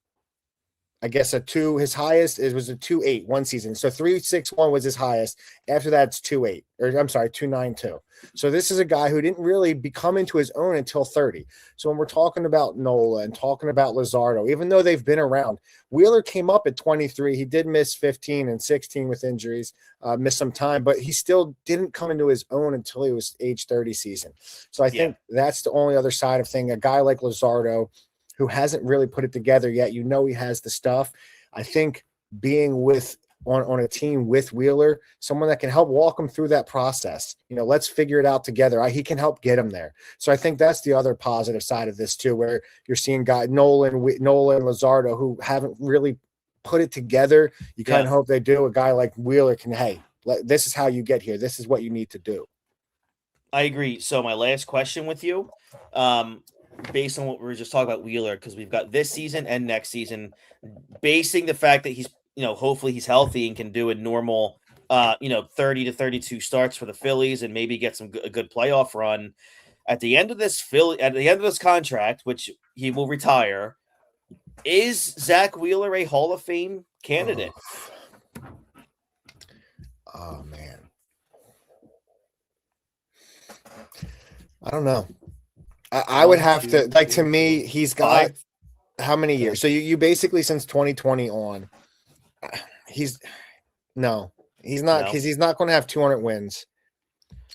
I guess, his highest was a 2.8 1 season. So 3.61 was his highest. After that, it's 2.8, or I'm sorry, 2.92. So this is a guy who didn't really come into his own until 30. So when we're talking about Nola and talking about Luzardo, even though they've been around, Wheeler came up at 23. He did miss 15 and 16 with injuries, missed some time, but he still didn't come into his own until he was age 30 season. So I think that's the only other side of thing. A guy like Luzardo, who hasn't really put it together yet, he has the stuff. I think being on a team with Wheeler, someone that can help walk him through that process. Let's figure it out together. He can help get him there. So I think that's the other positive side of this too, where you're seeing Nola and Luzardo who haven't really put it together. You kind of hope they do. A guy like Wheeler can, this is how you get here. This is what you need to do. I agree. So my last question with you, based on what we were just talking about Wheeler, because we've got this season and next season, basing the fact that he's, hopefully he's healthy and can do a normal 30 to 32 starts for the Phillies and maybe get a good playoff run. At the end of this contract, which he will retire, is Zach Wheeler a Hall of Fame candidate? Oh man. I don't know. I would have to, like, to me, he's got how many years? So you basically, since 2020 on, he's not, because he's not going to have 200 wins.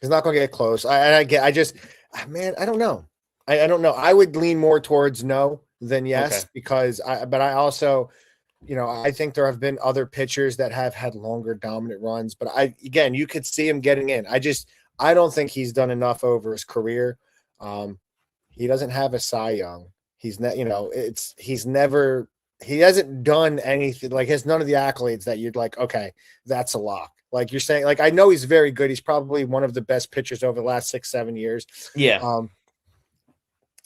He's not going to get close. I don't know. I don't know. I would lean more towards no than yes, because I also, I think there have been other pitchers that have had longer dominant runs, but you could see him getting in. I don't think he's done enough over his career. He doesn't have a Cy Young. He hasn't done anything, like, has none of the accolades that you'd like, okay, that's a lock. Like you're saying, like, I know he's very good. He's probably one of the best pitchers over the last 6-7 years. Yeah.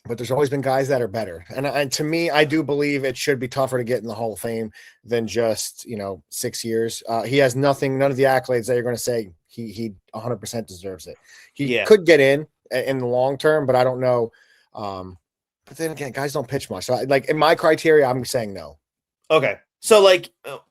But there's always been guys that are better. And to me, I do believe it should be tougher to get in the Hall of Fame than just, 6 years. He has none of the accolades that you're going to say he 100% deserves it. He could get in the long term, but I don't know. But then again, guys don't pitch much. So in my criteria, I'm saying no. Okay. So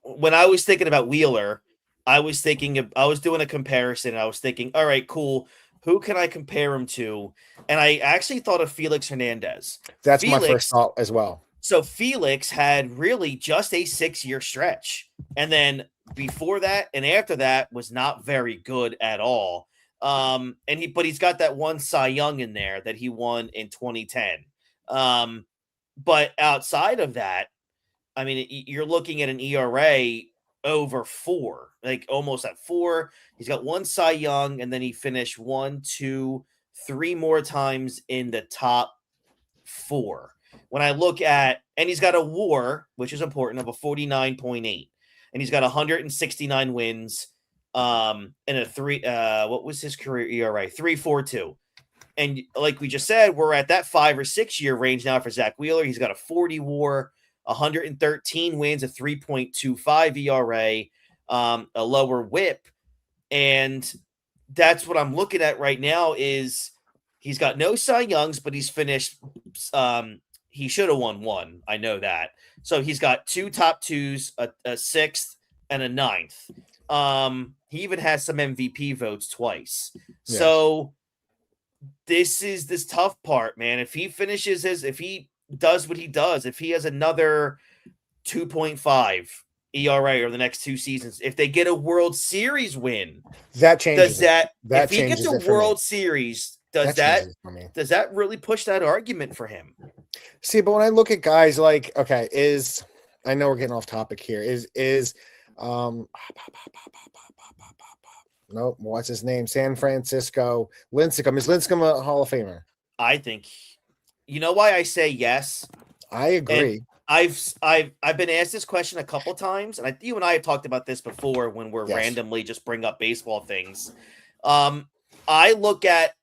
when I was thinking about Wheeler, I was doing a comparison. I was thinking, all right, cool. Who can I compare him to? And I actually thought of Felix Hernandez. That's my first thought as well. So Felix had really just a 6-year stretch. And then before that and after that was not very good at all. But he's got that one Cy Young in there that he won in 2010. But outside of that, I mean, you're looking at an ERA over 4, like almost at 4. He's got one Cy Young, and then he finished 1, 2, 3 more times in the top 4. When I look at, and he's got a WAR, which is important, of a 49.8, and he's got 169 wins, and a 3. What was his career ERA? 3.42. And like we just said, we're at that 5 or 6 year range now for Zach Wheeler. He's got a 40 WAR, 113 wins, a 3.25 ERA, a lower WHIP. And that's what I'm looking at right now is he's got no Cy Youngs, but he's finished. He should have won 1. I know that. So he's got 2 top 2s, a 6th, and a 9th. He even has some MVP votes twice. Yeah. So this is this tough part, man. If he does what he does, if he has another 2.5 ERA over the next 2 seasons, if they get a World Series win, that changes. If he gets a World Series, does that really push that argument for him? See, but when I look at guys like, I know we're getting off topic here. Nope, what's his name? San Francisco Lincecum. Is Lincecum a Hall of Famer? I think. You know why I say yes? I agree. And I've been asked this question a couple times, and you and I have talked about this before when we're randomly just bring up baseball things. I look at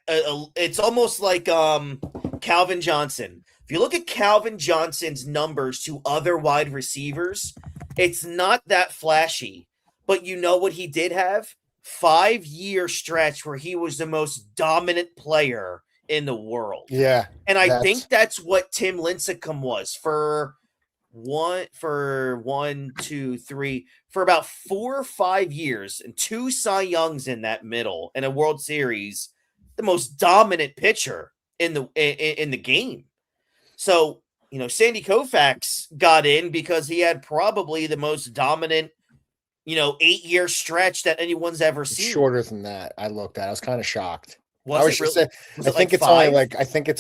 it's almost like Calvin Johnson. If you look at Calvin Johnson's numbers to other wide receivers, it's not that flashy. But you know what he did have? 5-year stretch where he was the most dominant player in the world. Yeah. And I think that's what Tim Lincecum was for about 4 or 5 years and 2 Cy Youngs in that middle and a World Series, the most dominant pitcher in the game. So, Sandy Koufax got in because he had probably the most dominant 8-year stretch that anyone's ever seen. Shorter than that. I looked at. I was kind of shocked. I think it's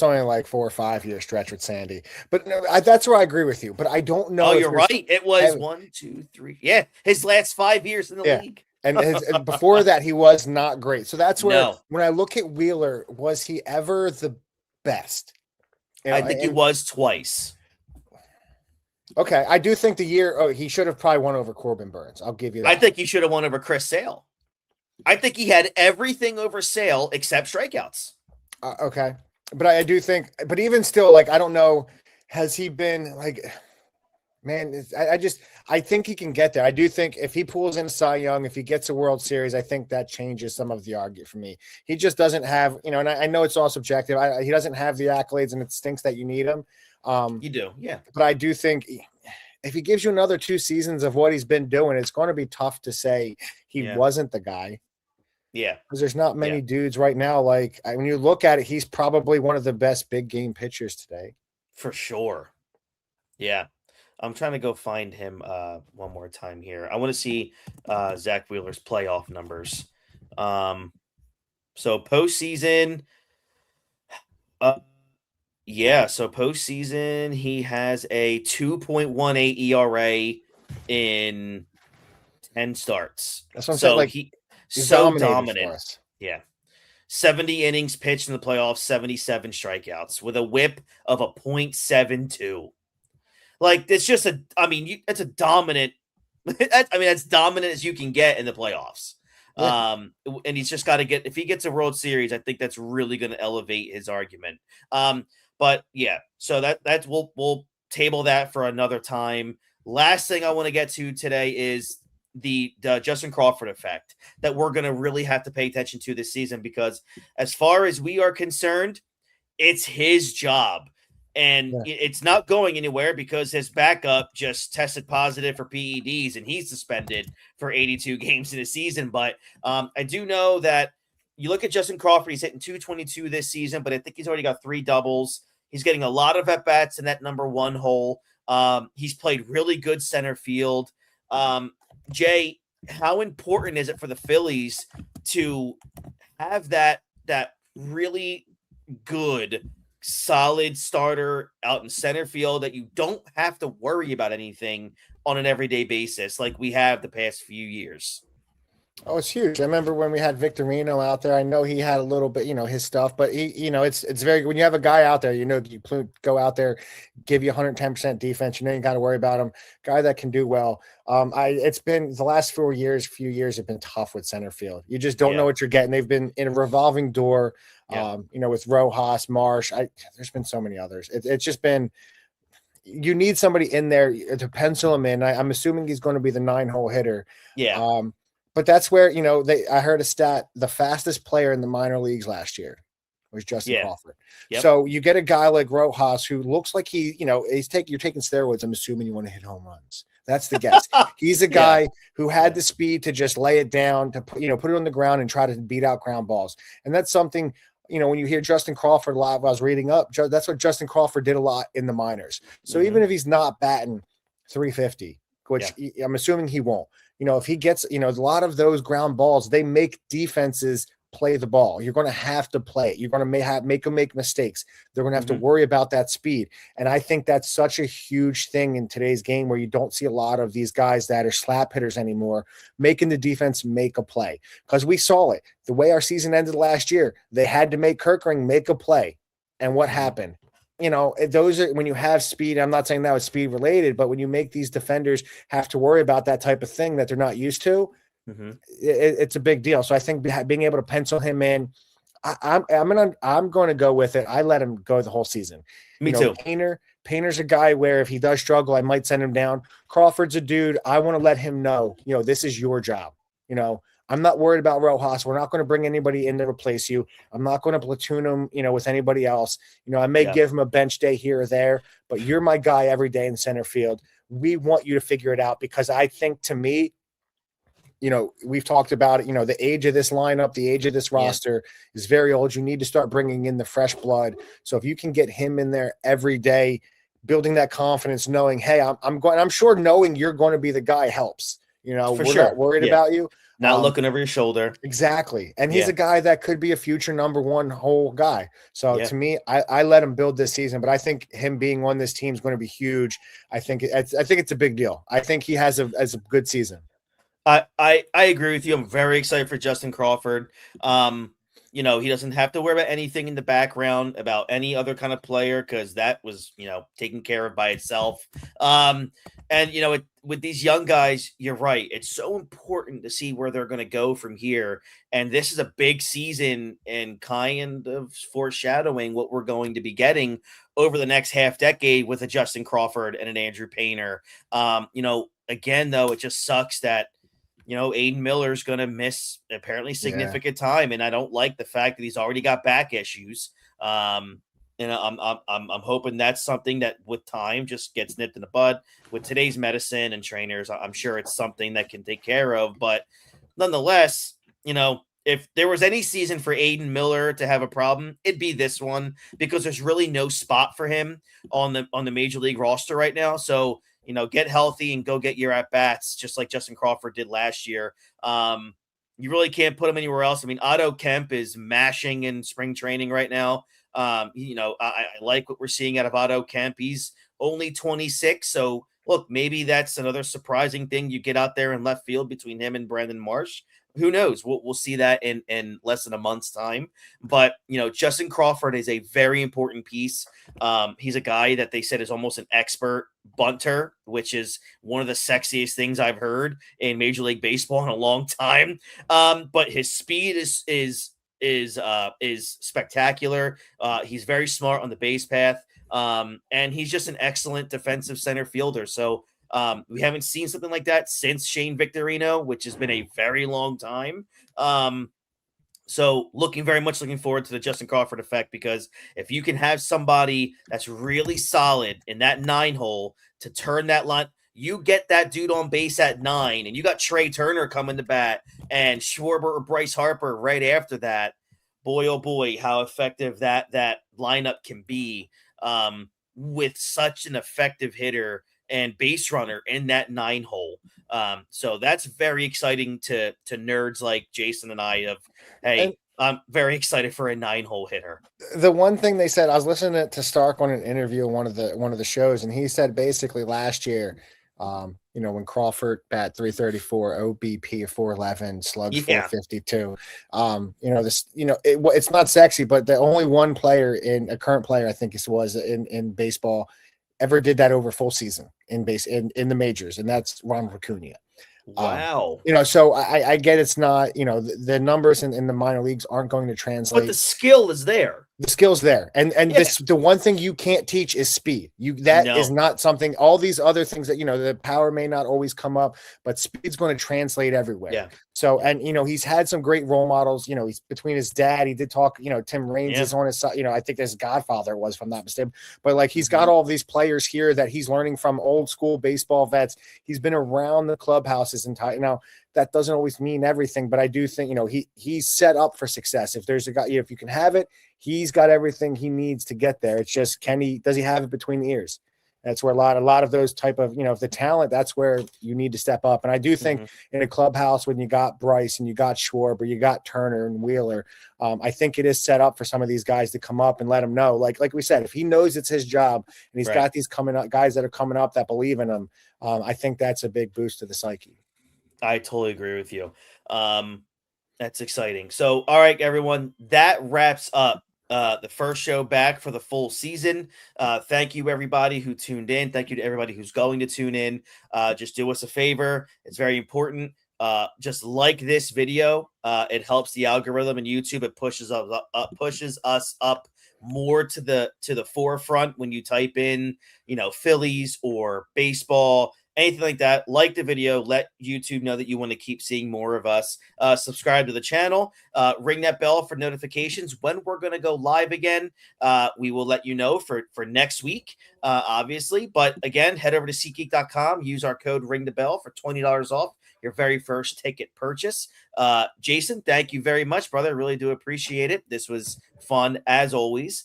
only like 4 or 5 year stretch with Sandy. But no, that's where I agree with you. But I don't know. Oh, you're right. It was 1, 2, 3. Yeah, his last 5 years in the league. And before that, he was not great. So that's where when I look at Wheeler, was he ever the best? I think he was twice. Okay, I do think he should have probably won over Corbin Burns. I'll give you that. I think he should have won over Chris Sale. I think he had everything over Sale except strikeouts. Okay, but I do think, but even still, I don't know, has he been Man, I think he can get there. I do think if he pulls in Cy Young, if he gets a World Series, I think that changes some of the argument for me. He just doesn't have, and I know it's all subjective. He doesn't have the accolades, and it stinks that you need him. You do, yeah. But I do think if he gives you another 2 seasons of what he's been doing, it's going to be tough to say he wasn't the guy. Yeah. Because there's not many dudes right now. Like, when you look at it, he's probably one of the best big game pitchers today. For sure. Yeah. I'm trying to go find him one more time here. I want to see Zach Wheeler's playoff numbers. So postseason, so postseason, he has a 2.18 ERA in 10 starts. That's what I'm saying. Like, he's so dominant. Yeah. 70 innings pitched in the playoffs, 77 strikeouts with a whip of a .72. Like, it's just it's a dominant. That's dominant as you can get in the playoffs. Yeah. And he's just got to if he gets a World Series, I think that's really going to elevate his argument. But yeah, so that's we'll table that for another time. Last thing I want to get to today is the Justin Crawford effect that we're going to really have to pay attention to this season, because as far as we are concerned, it's his job. And it's not going anywhere because his backup just tested positive for PEDs and he's suspended for 82 games in a season. But I do know that you look at Justin Crawford, he's hitting 222 this season, but I think he's already got 3 doubles. He's getting a lot of at-bats in that number 1 hole. He's played really good center field. Jay, how important is it for the Phillies to have that really good solid starter out in center field that you don't have to worry about anything on an everyday basis like we have the past few years? Oh, it's huge. I remember when we had Victorino out there. I know he had a little bit, his stuff, but he, it's very, when you have a guy out there, you go out there, give you 110% defense, you got to worry about him. Guy that can do well. It's been the last few years have been tough with center field. You just don't know what you're getting. They've been in a revolving door, with Rojas, Marsh. There's been so many others. It's just been, you need somebody in there to pencil him in. I'm assuming he's going to be the 9-hole hitter. Yeah. But that's where, I heard a stat, the fastest player in the minor leagues last year was Justin Crawford. Yep. So you get a guy like Rojas who looks like you're taking steroids. I'm assuming you want to hit home runs. That's the guess. He's a guy who had the speed to just lay it down, to put it on the ground and try to beat out ground balls. And that's something, when you hear Justin Crawford live, I was reading up, that's what Justin Crawford did a lot in the minors. So even if he's not batting 350, which I'm assuming he won't, if he gets, a lot of those ground balls, they make defenses play the ball. You're going to have to play it. You're going to make them make mistakes. They're going to have to worry about that speed. And I think that's such a huge thing in today's game, where you don't see a lot of these guys that are slap hitters anymore, making the defense make a play. Because we saw it. The way our season ended last year, they had to make Kirkring make a play. And what happened? Those are when you have speed. I'm not saying that was speed related, but when you make these defenders have to worry about that type of thing that they're not used to, it's a big deal. So I think being able to pencil him in, I'm going to go with it. I let him go the whole season. Me too. Painter's a guy where if he does struggle, I might send him down. Crawford's a dude. I want to let him know, this is your job. I'm not worried about Rojas. We're not going to bring anybody in to replace you. I'm not going to platoon him, with anybody else. I may give him a bench day here or there, but you're my guy every day in center field. We want you to figure it out, because I think, to me, we've talked about it, the age of this lineup, the age of this roster is very old. You need to start bringing in the fresh blood. So if you can get him in there every day, building that confidence, knowing, hey, I'm sure knowing you're going to be the guy helps. We're not worried about you. Not looking over your shoulder. Exactly. And he's a guy that could be a future number 1 whole guy. So to me, I let him build this season, but I think him being on this team is going to be huge. I think it's a big deal. I think he has a good season. I agree with you. I'm very excited for Justin Crawford. he doesn't have to worry about anything in the background about any other kind of player because that was, taken care of by itself. And with these young guys, you're right. It's so important to see where they're going to go from here. And this is a big season and kind of foreshadowing what we're going to be getting over the next half decade with a Justin Crawford and an Andrew Painter. Again, though, it just sucks that Aiden Miller's going to miss apparently significant time, and I don't like the fact that he's already got back issues. And I'm hoping that's something that with time just gets nipped in the bud. With today's medicine and trainers, I'm sure it's something that can take care of. But nonetheless, if there was any season for Aiden Miller to have a problem, it'd be this one because there's really no spot for him on the major league roster right now. So get healthy and go get your at bats, just like Justin Crawford did last year. You really can't put him anywhere else. I mean, Otto Kemp is mashing in spring training right now. I like what we're seeing out of Otto Kemp. He's only 26. So look, maybe that's another surprising thing you get out there in left field between him and Brandon Marsh. Who knows? We'll see that in less than a month's time. But, Justin Crawford is a very important piece. He's a guy that they said is almost an expert bunter, which is one of the sexiest things I've heard in Major League Baseball in a long time. But his speed is spectacular. He's very smart on the base path. And he's just an excellent defensive center fielder. So we haven't seen something like that since Shane Victorino, which has been a very long time. So looking forward to the Justin Crawford effect, because if you can have somebody that's really solid in that 9 hole to turn that line, you get that dude on base at 9, and you got Trea Turner coming to bat and Schwarber or Bryce Harper right after that. Boy, oh boy, how effective that lineup can be with such an effective hitter and base runner in that 9 hole. So that's very exciting to nerds like Jason and I I'm very excited for a 9 hole hitter. The one thing they said, I was listening to Stark on an interview on one of the shows, and he said basically last year, when Crawford bat 334, OBP of 411, slugs 452, it's not sexy, but the only one player a current player, I think it was in baseball, ever did that over full season in the majors, and that's Ronald Acuna. Wow. So I get it's not, the numbers in the minor leagues aren't going to translate. But the skill is there. The skill's there. And the one thing you can't teach is speed. Is not something, all these other things that, the power may not always come up, but speed's going to translate everywhere. Yeah. So, and, he's had some great role models, he's between his dad, he did talk, Tim Raines is on his side, I think his godfather was, if I'm not mistaken, but like, he's got all these players here that he's learning from, old school baseball vets. He's been around the clubhouse his entire, now that doesn't always mean everything, but I do think, he's set up for success. If there's a guy, if you can have it, he's got everything he needs to get there. It's just, does he have it between the ears? That's where a lot of those type of, the talent, that's where you need to step up. And I do think in a clubhouse, when you got Bryce and you got Schwarber, you got Turner and Wheeler, I think it is set up for some of these guys to come up and let him know. Like we said, if he knows it's his job and he's got these coming up guys that are coming up that believe in him, I think that's a big boost to the psyche. I totally agree with you. That's exciting. So, all right, everyone, that wraps up the first show back for the full season. Thank you, everybody who tuned in. Thank you to everybody who's going to tune in. Just do us a favor. It's very important. Just like this video. It helps the algorithm in YouTube. It pushes us up more to the forefront when you type in, Phillies or baseball, anything like that. Like the video, let YouTube know that you want to keep seeing more of us. Subscribe to the channel, ring that bell for notifications when we're going to go live again. We will let you know for next week, obviously. But again, head over to SeatGeek.com, use our code ring the bell for $20 off your very first ticket purchase. Jason, thank you very much, brother. I really do appreciate it. This was fun as always.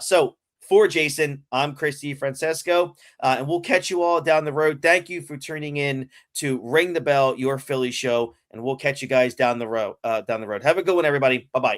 So for Jason, I'm Chris DiFrancesco, and we'll catch you all down the road. Thank you for tuning in to Ring the Bell, your Philly show, and we'll catch you guys down the road. Have a good one, everybody. Bye-bye.